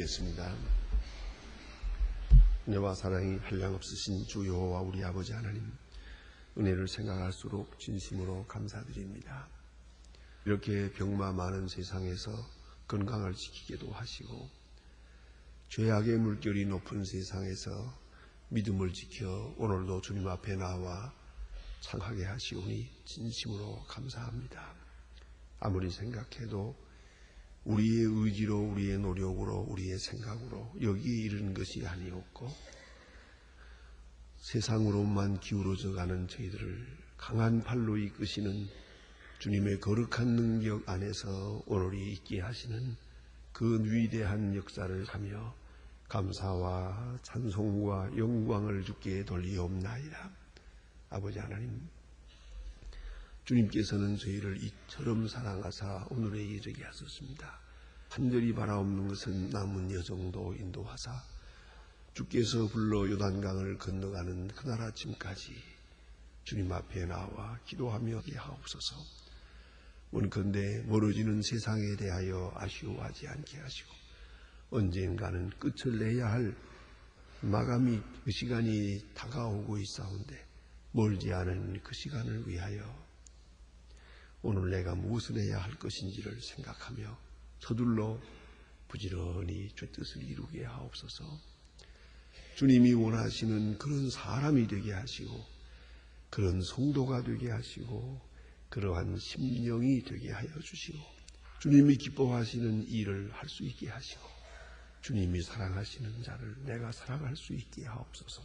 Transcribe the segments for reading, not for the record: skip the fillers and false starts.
기도드리겠습니다. 은혜와 사랑이 한량없으신 주 여호와 우리 아버지 하나님, 은혜를 생각할수록 진심으로 감사드립니다. 이렇게 병마 많은 세상에서 건강을 지키게도 하시고, 죄악의 물결이 높은 세상에서 믿음을 지켜 오늘도 주님 앞에 나와 찬하게 하시오니 진심으로 감사합니다. 아무리 생각해도 우리의 의지로, 우리의 노력으로, 우리의 생각으로 여기에 이르는 것이 아니었고, 세상으로만 기울어져 가는 저희들을 강한 팔로 이끄시는 주님의 거룩한 능력 안에서 오늘이 있게 하시는 그 위대한 역사를 하며 감사와 찬송과 영광을 주께 돌리옵나이다. 아버지 하나님, 주님께서는 저희를 이처럼 사랑하사 오늘에 이르게 하셨습니다. 간절히 바라옵는 것은 남은 여정도 인도하사 주께서 불러 요단강을 건너가는 그날 아침까지 주님 앞에 나와 기도하며 하옵소서. 원컨대 멀어지는 세상에 대하여 아쉬워하지 않게 하시고, 언젠가는 끝을 내야 할 마감이 그 시간이 다가오고 있사온데 멀지 않은 그 시간을 위하여 오늘 내가 무엇을 해야 할 것인지를 생각하며 서둘러 부지런히 주 뜻을 이루게 하옵소서. 주님이 원하시는 그런 사람이 되게 하시고, 그런 성도가 되게 하시고, 그러한 심령이 되게 하여 주시고, 주님이 기뻐하시는 일을 할 수 있게 하시고, 주님이 사랑하시는 자를 내가 사랑할 수 있게 하옵소서.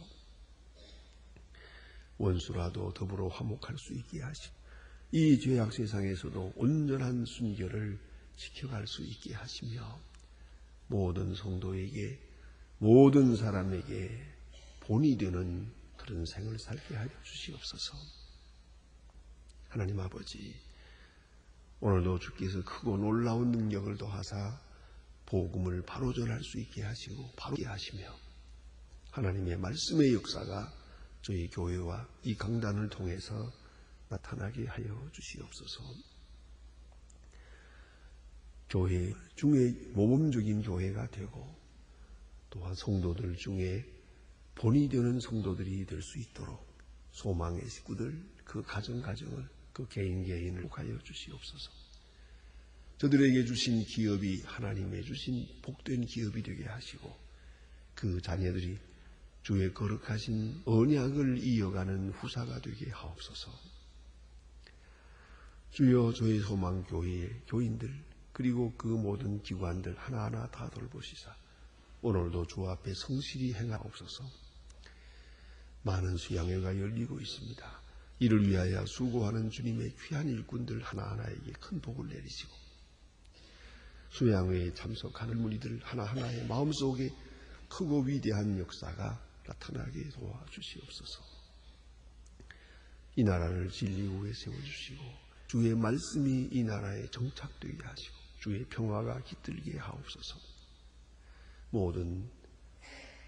원수라도 더불어 화목할 수 있게 하시고, 이 죄악 세상에서도 온전한 순결을 지켜갈 수 있게 하시며, 모든 성도에게, 모든 사람에게 본이 되는 그런 생을 살게 하여 주시옵소서. 하나님 아버지, 오늘도 주께서 크고 놀라운 능력을 더하사 복음을 바로 전할 수 있게 하시고 바로 하시며, 하나님의 말씀의 역사가 저희 교회와 이 강단을 통해서 나타나게 하여 주시옵소서. 교회 중에 모범적인 교회가 되고, 또한 성도들 중에 본이 되는 성도들이 될 수 있도록 소망의 식구들, 그 가정을, 그 개인을 하여 주시옵소서. 저들에게 주신 기업이 하나님의 주신 복된 기업이 되게 하시고, 그 자녀들이 주의 거룩하신 언약을 이어가는 후사가 되게 하옵소서. 주여, 저희 소망교회의 교인들, 그리고 그 모든 기관들 하나하나 다 돌보시사 오늘도 주 앞에 성실히 행하옵소서. 많은 수양회가 열리고 있습니다. 이를 위하여 수고하는 주님의 귀한 일꾼들 하나하나에게 큰 복을 내리시고, 수양회에 참석하는 무리들 하나하나의 마음속에 크고 위대한 역사가 나타나게 도와주시옵소서. 이 나라를 진리 위에 세워주시고, 주의 말씀이 이 나라에 정착되게 하시고, 주의 평화가 깃들게 하옵소서. 모든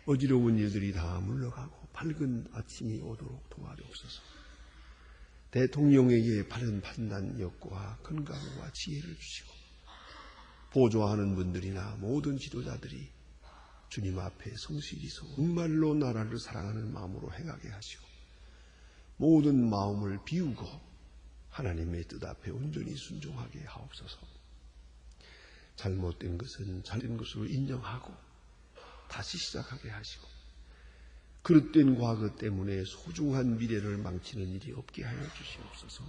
어지러운 일들이 다 물러가고 밝은 아침이 오도록 도와주옵소서. 대통령에게 바른 판단력과 건강과 지혜를 주시고, 보조하는 분들이나 모든 지도자들이 주님 앞에 성실히 서 정말로 나라를 사랑하는 마음으로 행하게 하시고, 모든 마음을 비우고 하나님의 뜻 앞에 온전히 순종하게 하옵소서. 잘못된 것은 잘된 것으로 인정하고 다시 시작하게 하시고, 그릇된 과거 때문에 소중한 미래를 망치는 일이 없게 하여 주시옵소서.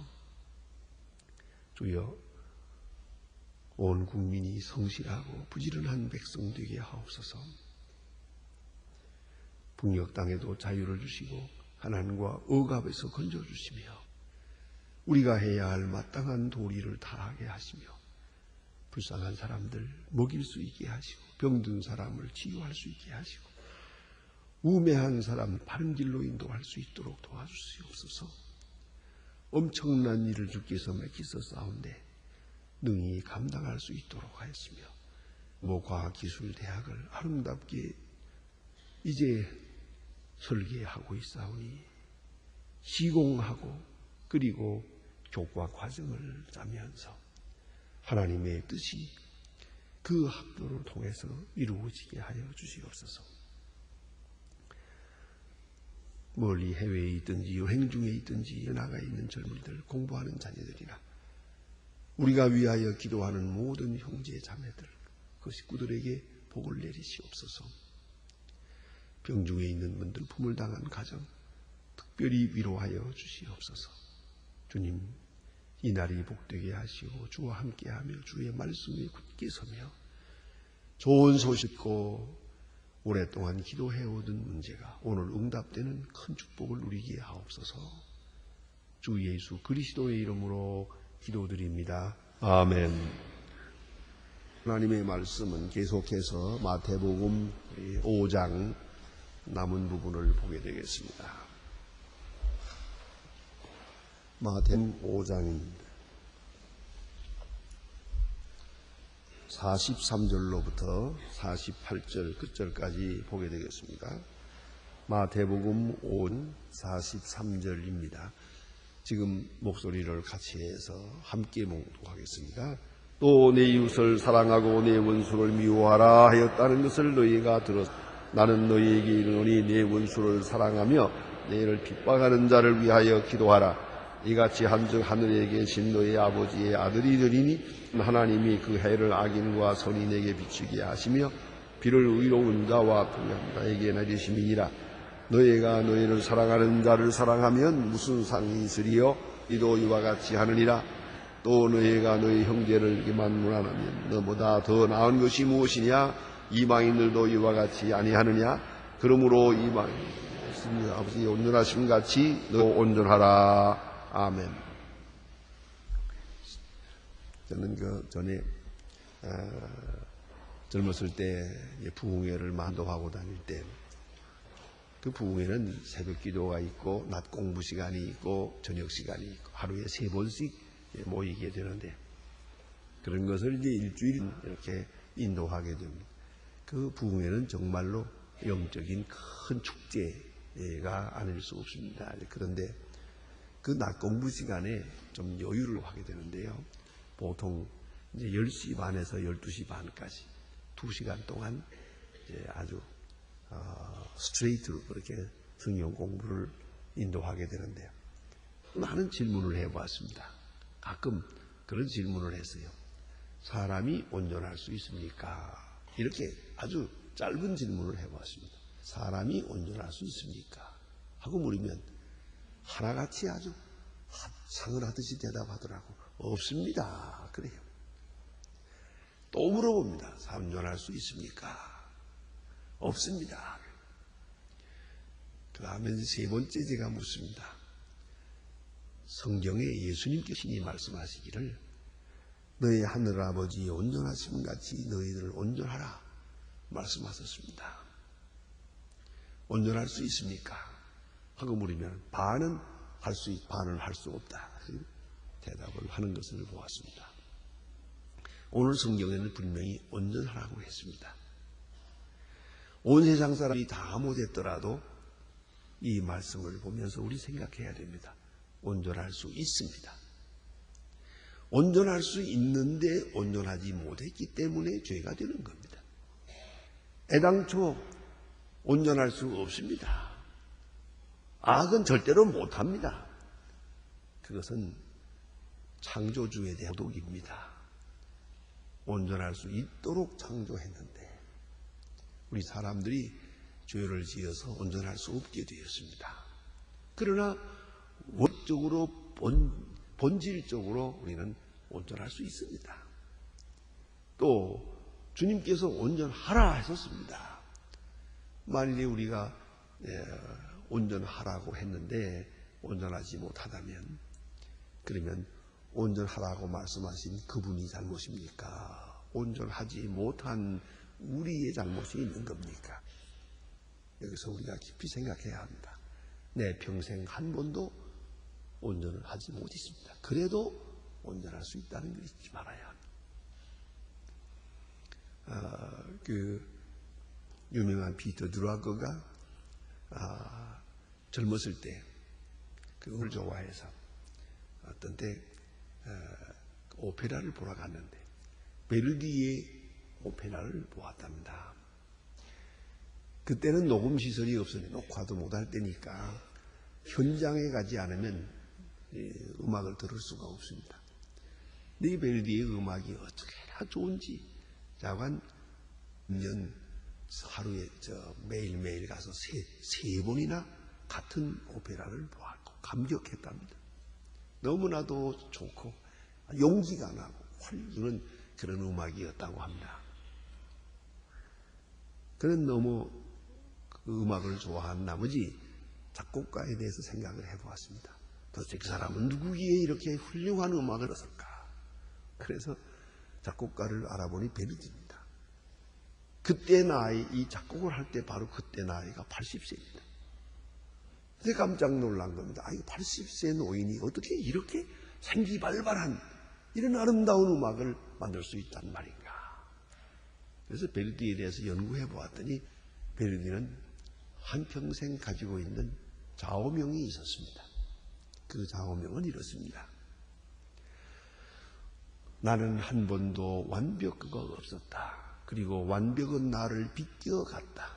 주여, 온 국민이 성실하고 부지런한 백성 되게 하옵소서. 북녘 땅에도 자유를 주시고 가난과 억압에서 건져주시며, 우리가 해야 할 마땅한 도리를 다하게 하시며, 불쌍한 사람들 먹일 수 있게 하시고, 병든 사람을 치유할 수 있게 하시고, 우매한 사람 바른 길로 인도할 수 있도록 도와주시옵소서. 엄청난 일을 주께서 맡기서 싸운데 능히 감당할 수 있도록 하였으며, 과학기술대학을 아름답게 이제 설계하고 있사오니 시공하고, 그리고 교과 과정을 짜면서 하나님의 뜻이 그 학교를 통해서 이루어지게 하여 주시옵소서. 멀리 해외에 있든지 여행 중에 있든지 나가 있는 젊은이들, 공부하는 자녀들이나 우리가 위하여 기도하는 모든 형제 자매들, 그 식구들에게 복을 내리시옵소서. 병중에 있는 분들, 품을 당한 가정 특별히 위로하여 주시옵소서. 주님, 이 날이 복되게 하시고 주와 함께하며 주의 말씀에 굳게 서며 좋은 소식고 오랫동안 기도해오던 문제가 오늘 응답되는 큰 축복을 누리게 하옵소서. 주 예수 그리스도의 이름으로 기도드립니다. 아멘. 하나님의 말씀은 계속해서 마태복음 5장 남은 부분을 보게 되겠습니다. 마태복음 5장입니다. 43절로부터 48절 끝절까지 보게 되겠습니다. 마태복음 5 43절입니다. 지금 목소리를 같이 해서 함께 봉독하겠습니다. 또 내 이웃을 사랑하고 내 원수를 미워하라 하였다는 것을 너희가 들었. 나는 너희에게 이르노니 내 원수를 사랑하며 너희를 핍박하는 자를 위하여 기도하라. 이같이 한즉 하늘에 계신 너희 아버지의 아들이 되리니 하나님이 그 해를 악인과 선인에게 비추게 하시며 비를 의로운 자와 불의한 자에게 내리심이니라. 너희가 너희를 사랑하는 자를 사랑하면 무슨 상이 있으리요? 이도 이와 같이 하느니라. 또 너희가 너희 형제를 만문하면 너보다 더 나은 것이 무엇이냐? 이방인들도 이와 같이 아니하느냐? 그러므로 이방인 아버지의 온전하심 같이 너 온전하라. 아멘. 저는 그 전에 젊었을 때 부흥회를 만도하고 다닐 때 그 부흥회는 새벽 기도가 있고 낮 공부 시간이 있고 저녁 시간이 있고 하루에 3번씩 모이게 되는데 그런 것을 이제 일주일 이렇게 인도하게 됩니다. 그 부흥회는 정말로 영적인 큰 축제가 아닐 수 없습니다. 그런데 그 낮 공부 시간에 좀 여유를 하게 되는데요. 보통 이제 10시 반에서 12시 반까지 2시간 동안 이제 아주 스트레이트로 그렇게 성경 공부를 인도하게 되는데요. 많은 질문을 해보았습니다. 가끔 그런 질문을 했어요. 사람이 온전할 수 있습니까? 이렇게 아주 짧은 질문을 해보았습니다. 사람이 온전할 수 있습니까? 하고 물으면 하나같이 아주 합창을 하듯이 대답하더라고. 없습니다. 그래요. 또 물어봅니다. 온전할 수 있습니까? 없습니다. 그 다음에 3번째 제가 묻습니다. 성경에 예수님께서 신이 말씀하시기를 너희 하늘아버지의 온전하심 같이 너희들 온전하라 말씀하셨습니다. 온전할 수 있습니까? 하고 물으면 반은 할 수 있고 반은 할 수 없다. 대답을 하는 것을 보았습니다. 오늘 성경에는 분명히 온전하라고 했습니다. 온 세상 사람이 다 못했더라도 이 말씀을 보면서 우리 생각해야 됩니다. 온전할 수 있습니다. 온전할 수 있는데 온전하지 못했기 때문에 죄가 되는 겁니다. 애당초 온전할 수 없습니다. 악은 절대로 못합니다. 그것은 창조주에 대한 도덕입니다. 온전할 수 있도록 창조했는데 우리 사람들이 죄를 지어서 온전할 수 없게 되었습니다. 그러나 원적으로 본질적으로 우리는 온전할 수 있습니다. 또 주님께서 온전하라 하셨습니다. 만일에 우리가 온전하라고 했는데 온전하지 못하다면 그러면 온전하라고 말씀하신 그분이 잘못입니까? 온전하지 못한 우리의 잘못이 있는 겁니까? 여기서 우리가 깊이 생각해야 합니다. 내 평생 한 번도 온전을 하지 못했습니다. 그래도 온전할 수 있다는 걸 잊지 말아야 합니다. 그 유명한 피터 드라거가 젊었을 때 그 음을 좋아해서 어떤 때 오페라를 보러 갔는데 베르디의 오페라를 보았답니다. 그때는 녹음 시설이 없으니 녹화도 못할 때니까 현장에 가지 않으면 음악을 들을 수가 없습니다. 이 베르디의 음악이 어떻게나 좋은지 자관 년 하루에 매일매일 가서 세 번이나 같은 오페라를 보았고 감격했답니다. 너무나도 좋고 용기가 나고 활기는 그런 음악이었다고 합니다. 그는 너무 그 음악을 좋아한 나머지 작곡가에 대해서 생각을 해보았습니다. 도대체 그 사람은 누구기에 이렇게 훌륭한 음악을 했을까? 그래서 작곡가를 알아보니 베르디입니다. 그때 나이, 이 작곡을 할 때 바로 그때 나이가 80세입니다. 그래서 깜짝 놀란 겁니다. 80세 노인이 어떻게 이렇게 생기발발한 이런 아름다운 음악을 만들 수 있단 말인가. 그래서 베르디에 대해서 연구해 보았더니 베르디는 한평생 가지고 있는 좌우명이 있었습니다. 그 좌우명은 이렇습니다. 나는 한 번도 완벽가 없었다. 그리고 완벽은 나를 비껴갔다.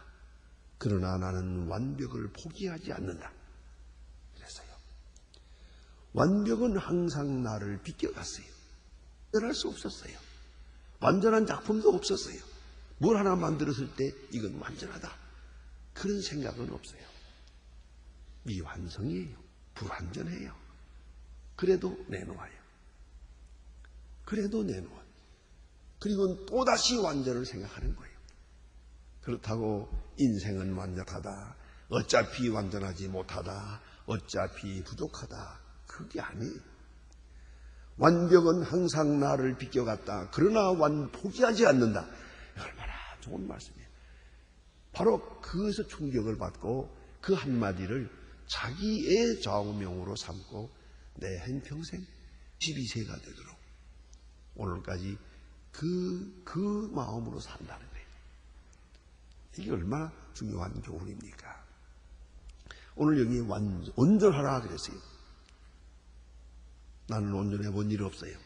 그러나 나는 완벽을 포기하지 않는다. 그래서요. 완벽은 항상 나를 비껴갔어요. 완전할 수 없었어요. 완전한 작품도 없었어요. 뭘 하나 만들었을 때 이건 완전하다. 그런 생각은 없어요. 미완성이에요. 불완전해요. 그래도 내놓아요. 그래도 내놓아요. 그리고 또다시 완전을 생각하는 거예요. 그렇다고 인생은 완전하다. 어차피 완전하지 못하다. 어차피 부족하다. 그게 아니에요. 완벽은 항상 나를 비껴갔다. 그러나 포기하지 않는다. 얼마나 좋은 말씀이에요. 바로 그것에서 충격을 받고 그 한마디를 자기의 좌우명으로 삼고 내 한평생 12세가 되도록 오늘까지 그 마음으로 산다는 거예요. 이게 얼마나 중요한 교훈입니까? 오늘 여기 온전하라 그랬어요. 나는 온전해 본 일 없어요.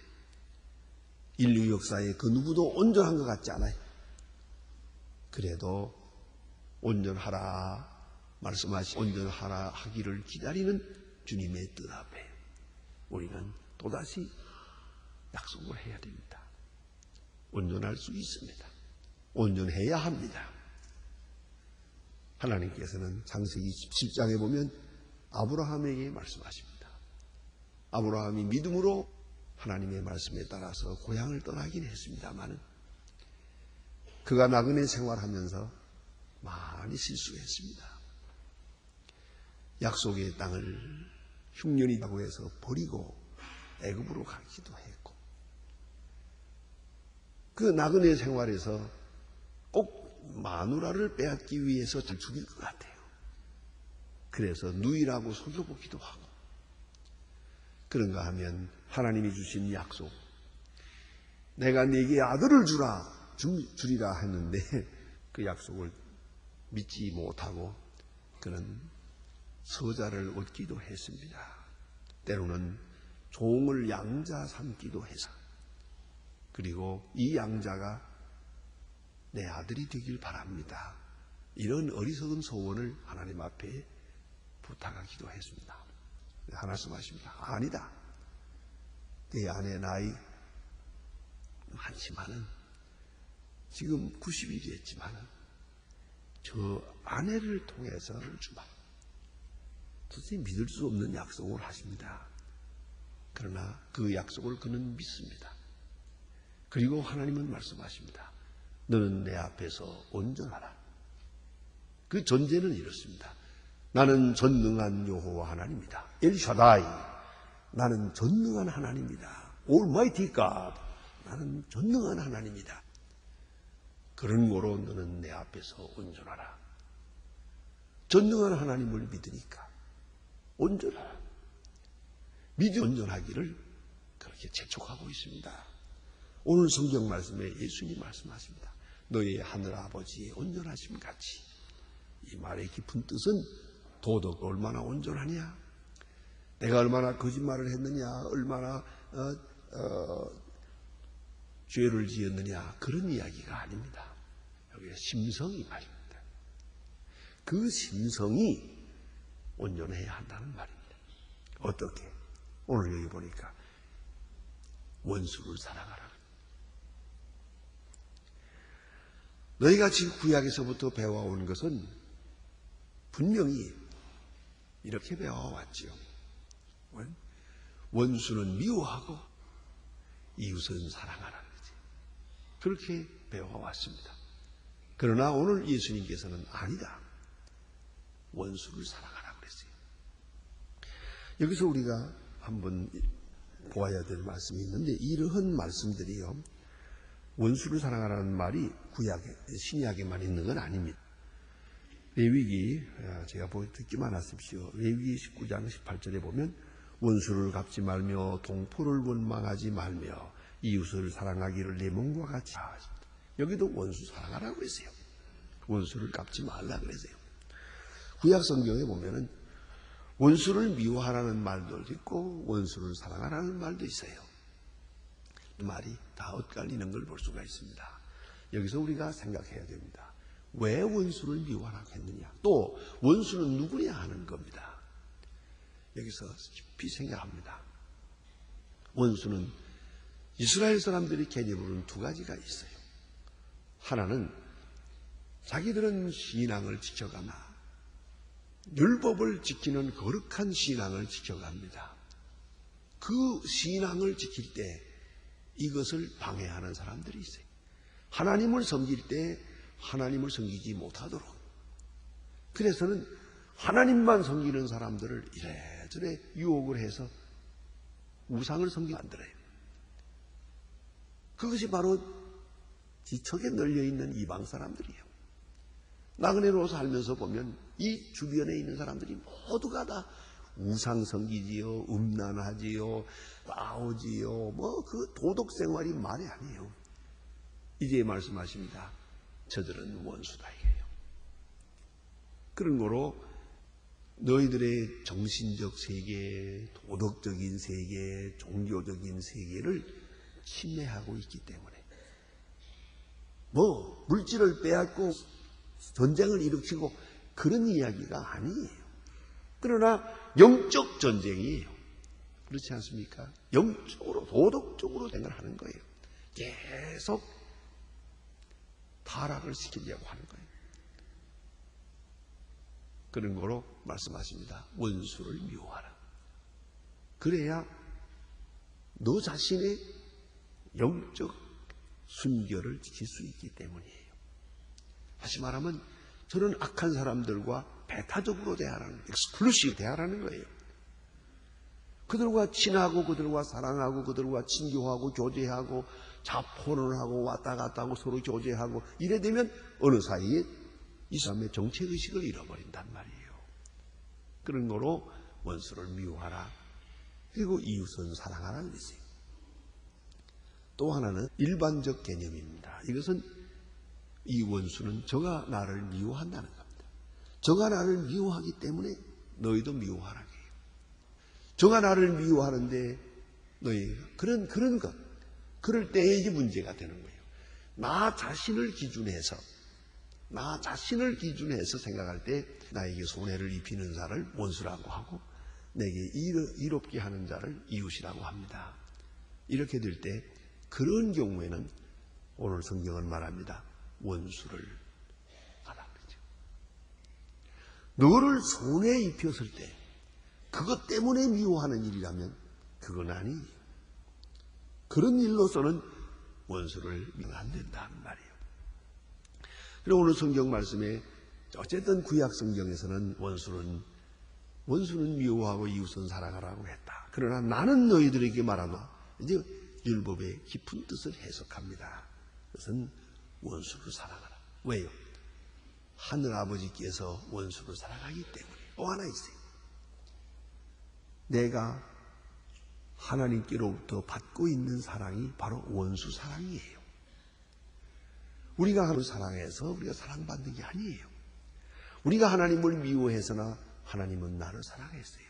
인류 역사에 그 누구도 온전한 것 같지 않아요. 그래도 온전하라 말씀하신 온전하라 하기를 기다리는 주님의 뜻 앞에 우리는 또다시 약속을 해야 됩니다. 온전할 수 있습니다. 온전해야 합니다. 하나님께서는 창세기 17장에 보면 아브라함에게 말씀하십니다. 아브라함이 믿음으로 하나님의 말씀에 따라서 고향을 떠나긴 했습니다만 그가 나그네 생활하면서 많이 실수했습니다. 약속의 땅을 흉년이라고 해서 버리고 애굽으로 가기도 했고 그 나그네 생활에서 꼭 마누라를 빼앗기 위해서 죽일 것 같아요. 그래서 누이라고 속여보기도 하고 그런가 하면 하나님이 주신 약속 내가 네게 아들을 주리라 했는데 그 약속을 믿지 못하고 그는 서자를 얻기도 했습니다. 때로는 종을 양자 삼기도 해서 그리고 이 양자가 내 아들이 되길 바랍니다. 이런 어리석은 소원을 하나님 앞에 부탁하기도 했습니다. 하나님 말씀하십니다. 아니다. 내 아내 나이 많지만은 지금 90이 됐지만은 저 아내를 통해서 주마. 도대체 믿을 수 없는 약속을 하십니다. 그러나 그 약속을 그는 믿습니다. 그리고 하나님은 말씀하십니다. 너는 내 앞에서 온전하라. 그 전제는 이렇습니다. 나는 전능한 여호와 하나님이다. 엘샤다이. 나는 전능한 하나님이다. Almighty God. 나는 전능한 하나님이다. 그런 거로 너는 내 앞에서 온전하라. 전능한 하나님을 믿으니까 온전하라. 믿음 온전하기를 그렇게 재촉하고 있습니다. 오늘 성경 말씀에 예수님이 말씀하십니다. 너희 하늘 아버지의 온전하심 같이. 이 말의 깊은 뜻은 도덕 얼마나 온전하냐? 내가 얼마나 거짓말을 했느냐? 얼마나 죄를 지었느냐 그런 이야기가 아닙니다. 여기에 심성이 말입니다. 그 심성이 온전해야 한다는 말입니다. 어떻게? 오늘 여기 보니까 원수를 사랑하라. 너희가 지금 구약에서부터 배워온 것은 분명히 이렇게 배워왔지요. 원수는 미워하고 이웃은 사랑하라. 그렇게 배워왔습니다. 그러나 오늘 예수님께서는 아니다. 원수를 사랑하라 그랬어요. 여기서 우리가 한번 보아야 될 말씀이 있는데 이러한 말씀들이요. 원수를 사랑하라는 말이 구약에, 신약에만 있는 건 아닙니다. 레위기, 제가 듣기만 하십시오. 레위기 19장 18절에 보면 원수를 갚지 말며 동포를 원망하지 말며 이웃을 사랑하기를 내 몸과 같이 하십니다. 여기도 원수 사랑하라고 그랬어요. 원수를 갚지 말라 그랬어요. 구약 성경에 보면은 원수를 미워하라는 말도 있고 원수를 사랑하라는 말도 있어요. 말이 다 엇갈리는 걸 볼 수가 있습니다. 여기서 우리가 생각해야 됩니다. 왜 원수를 미워하라고 했느냐? 또 원수는 누구냐 하는 겁니다. 여기서 깊이 생각합니다. 원수는 이스라엘 사람들이 개념으로는 두 가지가 있어요. 하나는 자기들은 신앙을 지켜가나 율법을 지키는 거룩한 신앙을 지켜갑니다. 그 신앙을 지킬 때 이것을 방해하는 사람들이 있어요. 하나님을 섬길 때 하나님을 섬기지 못하도록. 그래서는 하나님만 섬기는 사람들을 이래저래 유혹을 해서 우상을 섬기게 만들어요. 그것이 바로 지척에 널려있는 이방 사람들이에요. 나그네로 살면서 보면 이 주변에 있는 사람들이 모두가 다 우상 섬기지요, 음란하지요, 싸우지요, 그 도덕 생활이 말이 아니에요. 이제 말씀하십니다. 저들은 원수다 이게요. 그런 거로 너희들의 정신적 세계, 도덕적인 세계, 종교적인 세계를 침해하고 있기 때문에 물질을 빼앗고 전쟁을 일으키고 그런 이야기가 아니에요. 그러나 영적 전쟁이에요. 그렇지 않습니까? 영적으로 도덕적으로 생각하는 거예요. 계속 타락을 시키려고 하는 거예요. 그런 거로 말씀하십니다. 원수를 미워하라. 그래야 너 자신의 영적 순결을 지킬 수 있기 때문이에요. 다시 말하면 저는 악한 사람들과 배타적으로 대하라는, 익스클루시브 대하라는 거예요. 그들과 친하고 그들과 사랑하고 그들과 친교하고 교제하고 자포를 하고 왔다 갔다 하고 서로 교제하고 이래 되면 어느 사이에 이 사람의 정체의식을 잃어버린단 말이에요. 그런 거로 원수를 미워하라. 그리고 이웃은 사랑하라 그랬어요. 또 하나는 일반적 개념입니다. 이것은 이 원수는 저가 나를 미워한다는 겁니다. 저가 나를 미워하기 때문에 너희도 미워하라 해요. 저가 나를 미워하는데 너희 그런 것 그럴 때에 이게 문제가 되는 거예요. 나 자신을 기준해서 생각할 때 나에게 손해를 입히는 자를 원수라고 하고 내게 이롭게 하는 자를 이웃이라고 합니다. 이렇게 될 때 그런 경우에는 오늘 성경은 말합니다. 원수를 하라 그러죠. 너를 손해 입혔을 때 그것 때문에 미워하는 일이라면 그건 아니에요. 그런 일로서는 원수를 미워하면 안 된다는 말이에요. 그리고 오늘 성경 말씀에 어쨌든 구약 성경에서는 원수는 미워하고 이웃은 사랑하라고 했다. 그러나 나는 너희들에게 말하노. 이제 율법의 깊은 뜻을 해석합니다. 그것은 원수를 사랑하라. 왜요? 하늘아버지께서 원수를 사랑하기 때문에. 또 하나 있어요. 내가 하나님께로부터 받고 있는 사랑이 바로 원수 사랑이에요. 우리가 하나님을 사랑해서 우리가 사랑받는 게 아니에요. 우리가 하나님을 미워해서나 하나님은 나를 사랑했어요.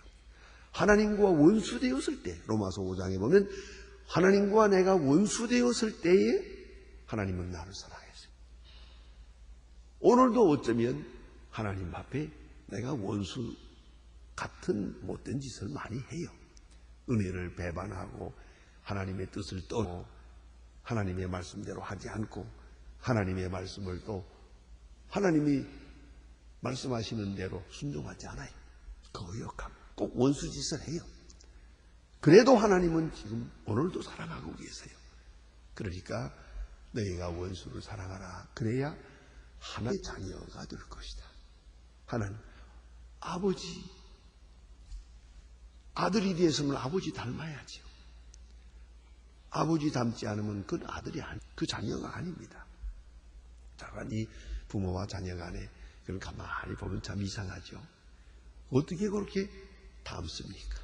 하나님과 원수 되었을 때 로마서 5장에 보면 하나님과 내가 원수 되었을 때에 하나님은 나를 사랑했어요. 오늘도 어쩌면 하나님 앞에 내가 원수 같은 못된 짓을 많이 해요. 은혜를 배반하고 하나님의 뜻을 떠나고 하나님의 말씀대로 하지 않고 하나님의 말씀을 또 하나님이 말씀하시는 대로 순종하지 않아요. 거역함. 꼭 원수 짓을 해요. 그래도 하나님은 지금 오늘도 사랑하고 계세요. 그러니까 너희가 원수를 사랑하라. 그래야 하나님의 자녀가 될 것이다. 하나님, 아버지, 아들이 되었으면 아버지 닮아야지요. 아버지 닮지 않으면 그건 아들이 그 자녀가 아닙니다. 자간 이 부모와 자녀 간에 그걸 가만히 보면 참 이상하죠. 어떻게 그렇게 닮습니까?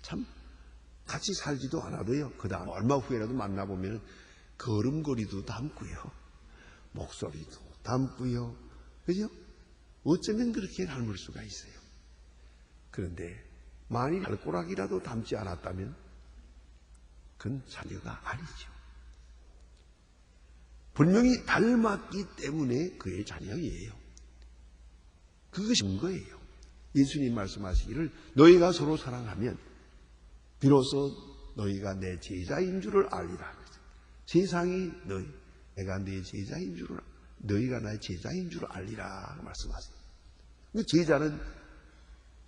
참 같이 살지도 않아도요. 그 다음 얼마 후에라도 만나보면 걸음걸이도 닮고요. 목소리도 닮고요. 그죠? 어쩌면 그렇게 닮을 수가 있어요. 그런데 만일 발꼬락이라도 닮지 않았다면 그건 자녀가 아니죠. 분명히 닮았기 때문에 그의 자녀예요. 그것이 거예요. 예수님 말씀하시기를 너희가 서로 사랑하면 비로소 너희가 내 제자인 줄을 알리라. 세상이 내가 내 제자인 줄을 너희가 나의 제자인 줄을 알리라 말씀하세요. 제자는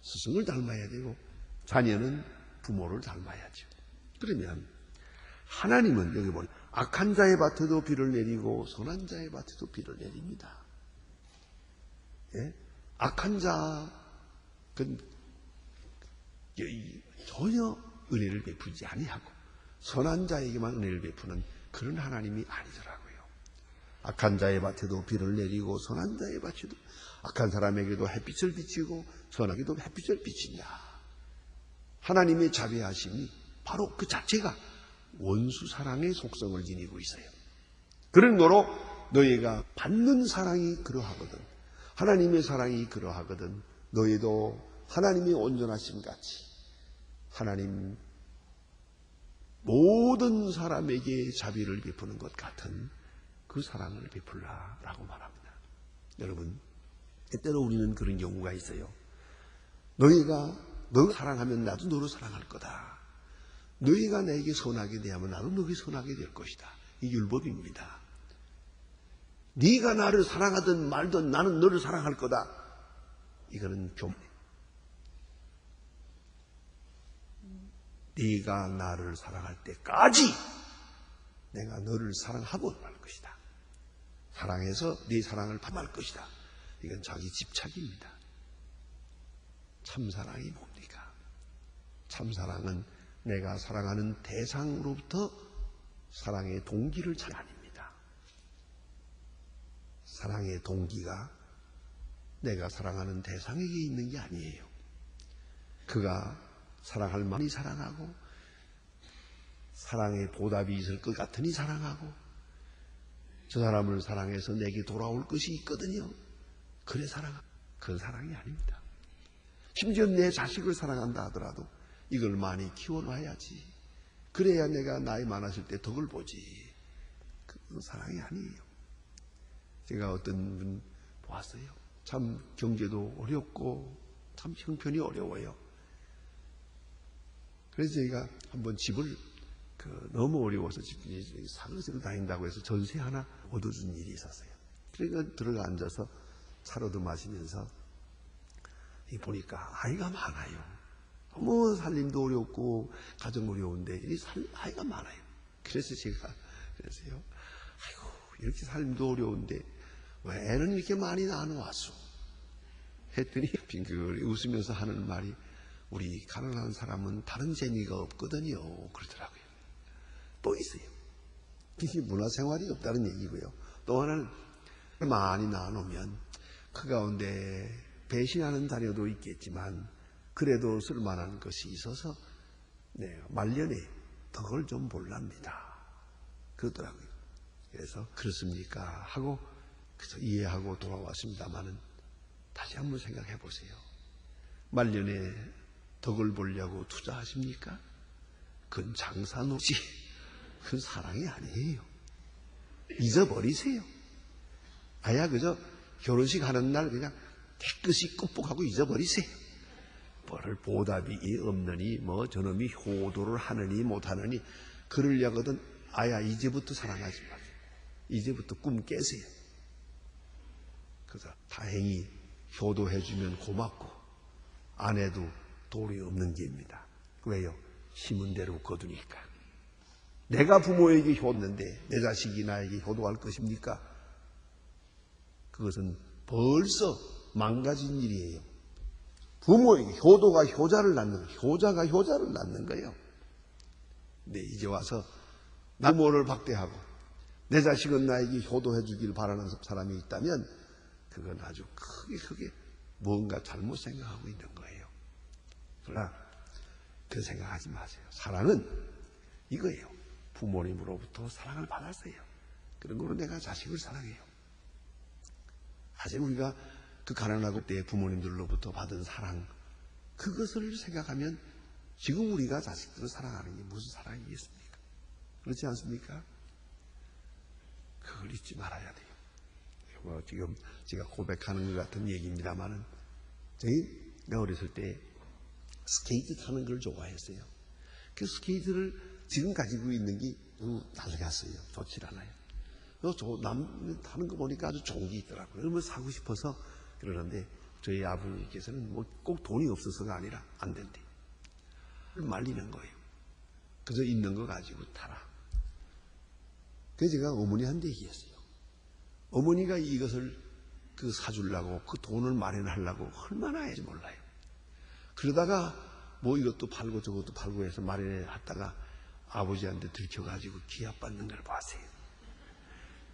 스승을 닮아야 되고 자녀는 부모를 닮아야죠. 그러면 하나님은 여기 보면 악한 자의 밭에도 비를 내리고 선한 자의 밭에도 비를 내립니다. 예? 악한 자는 전혀 은혜를 베푸지 아니하고 선한 자에게만 은혜를 베푸는 그런 하나님이 아니더라고요. 악한 자의 밭에도 비를 내리고 선한 자의 밭에도 악한 사람에게도 햇빛을 비치고 선하게도 햇빛을 비친다. 하나님의 자비하심이 바로 그 자체가 원수 사랑의 속성을 지니고 있어요. 그런 거로 너희가 받는 사랑이 그러하거든. 하나님의 사랑이 그러하거든. 너희도 하나님의 온전하심 같이 하나님 모든 사람에게 자비를 베푸는 것 같은 그 사랑을 베풀라라고 말합니다. 여러분, 때때로 우리는 그런 경우가 있어요. 너희가 너 사랑하면 나도 너를 사랑할 거다. 너희가 나에게 선하게 대하면 나도 너에게 선하게 될 것이다. 이 율법입니다. 네가 나를 사랑하든 말든 나는 너를 사랑할 거다. 이거는 교문이에요. 네가 나를 사랑할 때까지 내가 너를 사랑하고 말 것이다. 사랑해서 네 사랑을 받을 것이다. 이건 자기 집착입니다. 참사랑이 뭡니까? 참사랑은 내가 사랑하는 대상으로부터 사랑의 동기를 찾는 게 아닙니다. 사랑의 동기가 내가 사랑하는 대상에게 있는 게 아니에요. 그가 사랑할 만이 사랑하고 사랑의 보답이 있을 것 같으니 사랑하고 저 사람을 사랑해서 내게 돌아올 것이 있거든요. 그래 사랑하고 그건 사랑이 아닙니다. 심지어 내 자식을 사랑한다 하더라도 이걸 많이 키워놔야지. 그래야 내가 나이 많았을 때 덕을 보지. 그건 사랑이 아니에요. 제가 어떤 분 보았어요. 참 경제도 어렵고 참 형편이 어려워요. 그래서 저희가 한번 집을 너무 어려워서 집이 사거리로 다닌다고 해서 전세 하나 얻어준 일이 있었어요. 그러니까 들어가 앉아서 차로도 마시면서 보니까 아이가 많아요. 너무 살림도 어렵고 가정 어려운데 아이가 많아요. 그래서 제가 그랬어요. 아이고 이렇게 살림도 어려운데 왜 애는 이렇게 많이 나눠왔어? 했더니 빙글 웃으면서 하는 말이 우리 가난한 사람은 다른 재미가 없거든요. 그러더라고요. 또 있어요. 이게 문화생활이 없다는 얘기고요. 또 하나는 많이 나누면 그 가운데 배신하는 자녀도 있겠지만 그래도 쓸만한 것이 있어서 말년에 덕을 좀 볼랍니다. 그러더라고요. 그래서 그렇습니까? 하고 그래서 이해하고 돌아왔습니다만은 다시 한번 생각해 보세요. 말년에 덕을 보려고 투자하십니까? 그건 장사노지. 그건 사랑이 아니에요. 잊어버리세요. 아야 그저 결혼식 하는 날 그냥 깨끗이 끄북하고 잊어버리세요. 뭐를 보답이 없느니 뭐 저놈이 효도를 하느니 못하느니 그러려거든 아야 이제부터 사랑하지 마세요. 이제부터 꿈 깨세요. 그래서 다행히 효도해주면 고맙고 안 해도 도리 없는 게입니다. 왜요? 심은 대로 거두니까. 내가 부모에게 효도했는데 내 자식이 나에게 효도할 것입니까? 그것은 벌써 망가진 일이에요. 부모에게 효도가 효자를 낳는 거예요. 효자가 효자를 낳는 거예요. 근데 이제 와서 부모를 박대하고 내 자식은 나에게 효도해 주길 바라는 사람이 있다면 그건 아주 크게 뭔가 잘못 생각하고 있는 거예요. 그러나 그 생각하지 마세요. 사랑은 이거예요. 부모님으로부터 사랑을 받았어요. 그런 거로 내가 자식을 사랑해요. 사실 우리가 그 가난하고 때 부모님들로부터 받은 사랑, 그것을 생각하면 지금 우리가 자식들을 사랑하는 게 무슨 사랑이겠습니까? 그렇지 않습니까? 그걸 잊지 말아야 돼요. 뭐 지금 제가 고백하는 것 같은 얘기입니다만은 제가 어렸을 때 스케이트 타는 걸 좋아했어요. 그 스케이트를 지금 가지고 있는 게 낡았어요. 좋지 않아요. 남 타는 거 보니까 아주 좋은 게 있더라고요. 그러면 사고 싶어서 그러는데 저희 아버지께서는 뭐 꼭 돈이 없어서가 아니라 안 된대. 말리는 거예요. 그래서 있는 거 가지고 타라. 그래서 제가 어머니한테 얘기했어요. 어머니가 이것을 사주려고 그 돈을 마련하려고 얼마나 했지 몰라요. 그러다가 뭐 이것도 팔고 저것도 팔고 해서 마련했다가 아버지한테 들켜가지고 기합받는 걸 봤어요.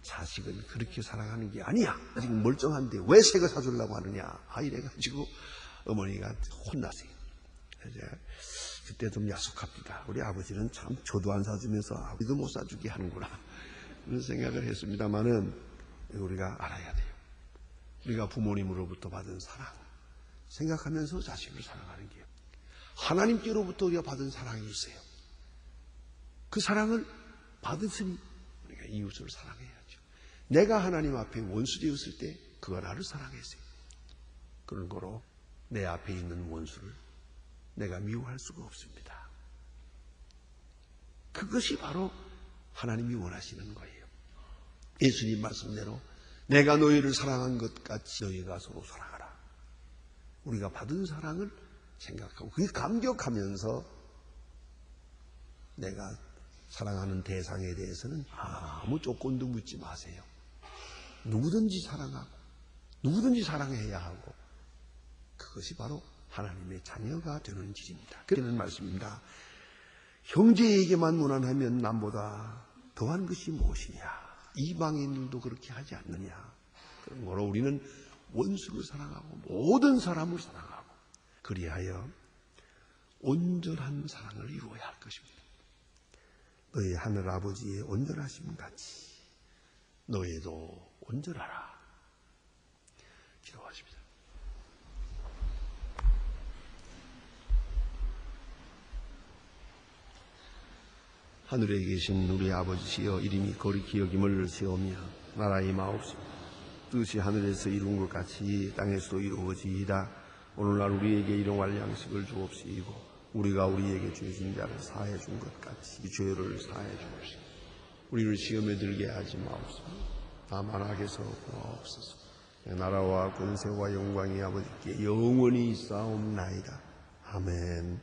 자식은 그렇게 사랑하는 게 아니야. 지금 멀쩡한데 왜 새 거 사주려고 하느냐. 이래가지고 어머니가 혼나세요. 그래서 그때 좀 야속합니다. 우리 아버지는 참 저도 안 사주면서 아버지도 못 사주게 하는구나. 그런 생각을 했습니다만은 우리가 알아야 돼요. 우리가 부모님으로부터 받은 사랑 생각하면서 자식을 사랑하는 게요. 하나님께로부터 우리가 받은 사랑이 있어요. 그 사랑을 받으시니 우리가 이웃을 사랑해야죠. 내가 하나님 앞에 원수 되었을 때 그가 나를 사랑했어요. 그런 거로 내 앞에 있는 원수를 내가 미워할 수가 없습니다. 그것이 바로 하나님이 원하시는 거예요. 예수님 말씀대로 내가 너희를 사랑한 것 같이 너희가 서로 사랑하라. 우리가 받은 사랑을 생각하고 그게 감격하면서 내가 사랑하는 대상에 대해서는 아무 조건도 묻지 마세요. 누구든지 사랑하고 누구든지 사랑해야 하고 그것이 바로 하나님의 자녀가 되는 길입니다. 그러는 말씀입니다. 형제에게만 무난하면 남보다 더한 것이 무엇이냐. 이방인들도 그렇게 하지 않느냐. 그런 거로 우리는 원수를 사랑하고 모든 사람을 사랑하고 그리하여 온전한 사랑을 이루어야 할 것입니다. 너희 하늘 아버지의 온전하심 같이 너희도 온전하라. 기도하십니다. 하늘에 계신 우리 아버지시여 이름이 거룩히 여김을 세우며 나라의 마옵시며 뜻이 하늘에서 이룬 것 같이 땅에서도 이루어지이다. 오늘날 우리에게 일용할 양식을 주옵시고 우리가 우리에게 죄진 자를 사해 준 것 같이 죄를 사해 주옵시고 우리를 시험에 들게 하지 마옵소서. 다만 악에서 구하옵소서. 나라와 권세와 영광이 아버지께 영원히 있사옵나이다. 아멘.